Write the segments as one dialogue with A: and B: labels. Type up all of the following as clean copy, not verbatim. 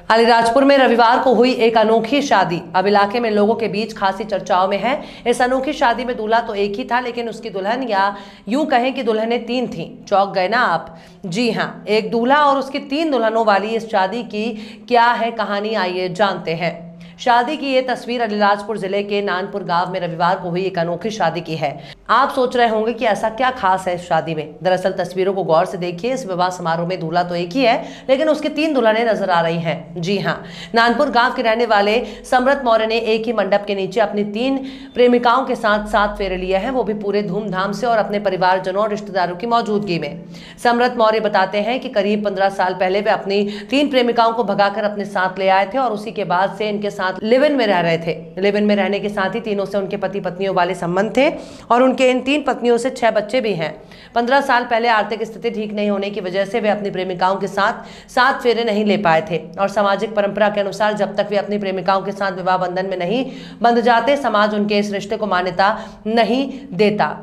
A: अलीराजपुर में रविवार को हुई एक अनोखी शादी अब इलाके में लोगों के बीच खासी चर्चाओं में है। इस अनोखी शादी में दूल्हा तो एक ही था, लेकिन उसकी दुल्हन, या यूं कहें कि दुल्हनें तीन थीं। चौंक गए ना आप? जी हां, एक दूल्हा और उसकी तीन दुल्हनों वाली इस शादी की क्या है कहानी, आइए जानते हैं। शादी की ये तस्वीर अलीराजपुर जिले के नानपुर गांव में रविवार को हुई एक अनोखी शादी की है। आप सोच रहे होंगे कि ऐसा क्या खास है इस शादी में। दरअसल तस्वीरों को गौर से देखिए। इस विवाह समारोह में दूल्हा तो एक ही है, लेकिन उसकी तीन दुल्हनें नजर आ रही हैं। जी हाँ, नानपुर गांव के रहने वाले समरत मौर्य ने एक ही मंडप के नीचे अपनी तीन प्रेमिकाओं के साथ 7 फेरे लिए हैं, वो भी पूरे धूमधाम से और अपने परिवारजनों और रिश्तेदारों की मौजूदगी में। समरत मौर्य बताते हैं कि करीब 15 साल पहले वे अपनी तीन प्रेमिकाओं को भगाकर अपने साथ ले आए थे और उसी के बाद से इनके साथ लिव इन में रह रहे थे। लिव इन में रहने के साथ ही तीनों से उनके पति पत्नियों वाले संबंध थे और उनके इन तीन पत्नियों से 6 बच्चे भी हैं। 15 साल पहले आर्थिक स्थिति ठीक नहीं होने की वजह से वे अपनी प्रेमिकाओं के साथ 7 फेरे नहीं ले पाए थे और सामाजिक परंपरा के अनुसार जब तक वे अपनी प्रेमिकाओं के साथ विवाह बंधन में नहीं बंध जाते, समाज उनके इस रिश्ते को मान्यता नहीं देता।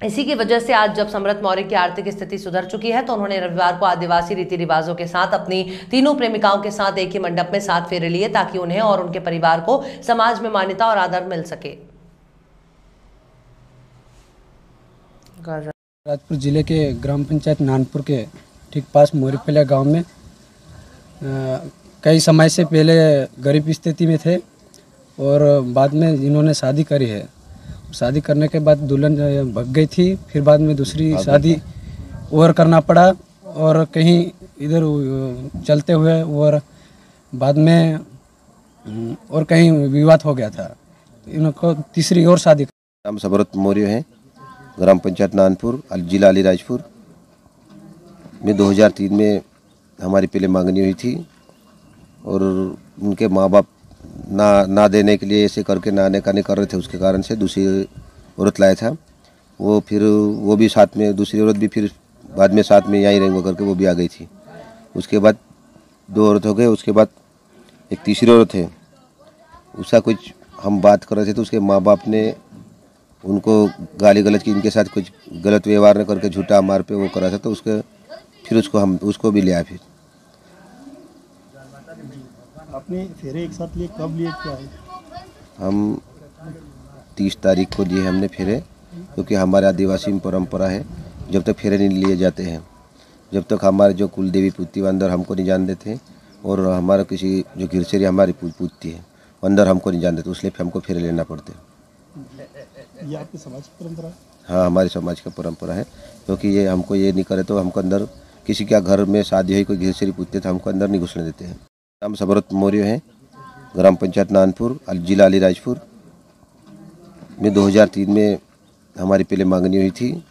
A: इसी की वजह से आज जब समरत मौर्य की आर्थिक स्थिति सुधर चुकी है तो उन्होंने रविवार को आदिवासी रीति रिवाजों के साथ अपनी तीनों प्रेमिकाओं के साथ एक ही मंडप में 7 फेरे लिए, ताकि उन्हें और उनके परिवार को समाज में मान्यता और आदर मिल सके।
B: राजपुर जिले के ग्राम पंचायत नानपुर के ठीक पास मोरीपल्ला गांव में कई समय से पहले गरीब स्थिति में थे और बाद में इन्होंने शादी करी है। शादी करने के बाद दुल्हन भग गई थी, फिर बाद में दूसरी शादी और करना पड़ा और कहीं इधर चलते हुए और बाद में और कहीं विवाद हो गया था, इनको तीसरी और शादी।
C: नाम समरत मौर्य है, ग्राम पंचायत नानपुर, जिला अलीराजपुर में 2003 में हमारी पहले मांगनी हुई थी और उनके माँ बाप ना देने के लिए ऐसे करके ना आने का नहीं कर रहे थे। उसके कारण से दूसरी औरत लाया था। वो भी साथ में, दूसरी औरत भी फिर बाद में साथ में यहीं रहेंगे करके वो भी आ गई थी। उसके बाद 2 औरत हो गए। उसके बाद एक तीसरी औरत है, उसका कुछ हम बात कर रहे थे तो उसके माँ बाप ने उनको गाली गलौज की, इनके साथ कुछ गलत व्यवहार न करके झूठा मार पे वो करा था, तो फिर उसको भी लिया। फिर
D: अपने फेरे एक साथ लिए, कब लिए, क्या है?
C: हम 30 तारीख को लिए हमने फेरे, क्योंकि हमारे आदिवासी में परंपरा है जब तक फेरे नहीं लिए जाते हैं, जब तक हमारे जो कुल देवी पूजती अंदर हमको नहीं जान देते और हमारा किसी जो गिरसेरी हमारी पूजती है अंदर हमको नहीं जान देते, इसलिए हमको फेरे लेना पड़ते।
D: ये आपकी समाज की परंपरा है?
C: हाँ, हमारी समाज की परंपरा है, क्योंकि ये हमको ये नहीं करे तो हमको अंदर, किसी के घर में शादी हुई कोई घिरसेरी पूछते तो हमको अंदर नहीं घुसने देते हैं। नाम समरत मौर्य है, ग्राम पंचायत नानपुर, जिला अलीराजपुर में 2003 में हमारी पहले मांगनी हुई थी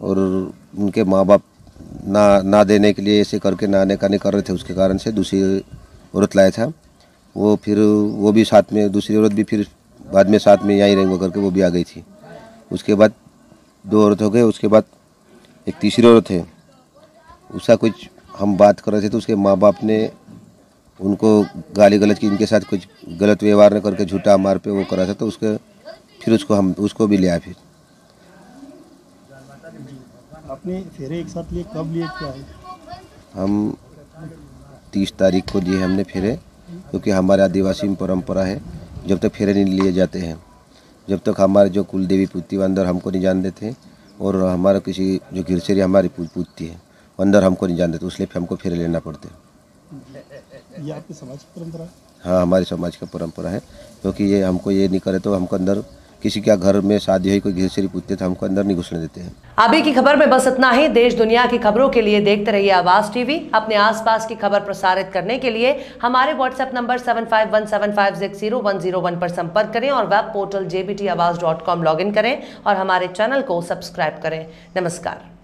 C: और उनके माँ बाप ना देने के लिए ऐसे करके ना आने का नहीं कर रहे थे। उसके कारण से दूसरी औरत लाया था। वो भी साथ में, दूसरी औरत भी फिर बाद में साथ में यहीं रहेंगे करके वो भी आ गई थी। उसके बाद 2 औरत हो गए। उसके बाद एक तीसरी औरत है, उसका कुछ हम बात कर रहे थे तो उसके माँ बाप ने उनको गाली गलौज की, इनके साथ कुछ गलत व्यवहार न करके झूठा मार पे वो करा था, तो फिर उसको भी लिया। फिर
D: अपने फेरे एक साथ लिए, कब लिए, क्या है?
C: हम 30 तारीख को लिए हमने फेरे, क्योंकि हमारे आदिवासी में परंपरा है जब तक फेरे नहीं लिए जाते हैं, जब तक हमारे जो कुल देवी पूजती अंदर हमको नहीं जान देते और हमारा किसी जो गिरसेरी हमारी पूजती है अंदर हमको नहीं जान देते, इसलिए हमको फेरे लेना पड़ते।
D: ये आपकी समाज की परंपरा है?
C: हाँ, हमारी समाज की परंपरा है, क्योंकि ये हमको ये नहीं करे तो हमको अंदर, किसी के घर में शादी हुई कोई घिरसेरी पूछते तो हमको अंदर नहीं घुसने देते हैं।
A: अभी की खबर में बस इतना ही। देश दुनिया की खबरों के लिए देखते रहिए आवाज टीवी। अपने आसपास की खबर प्रसारित करने के लिए हमारे व्हाट्सएप नंबर 7517560101 पर संपर्क करें और वेब पोर्टल jbtawaz.com लॉगिन करें और हमारे चैनल को सब्सक्राइब करें। नमस्कार।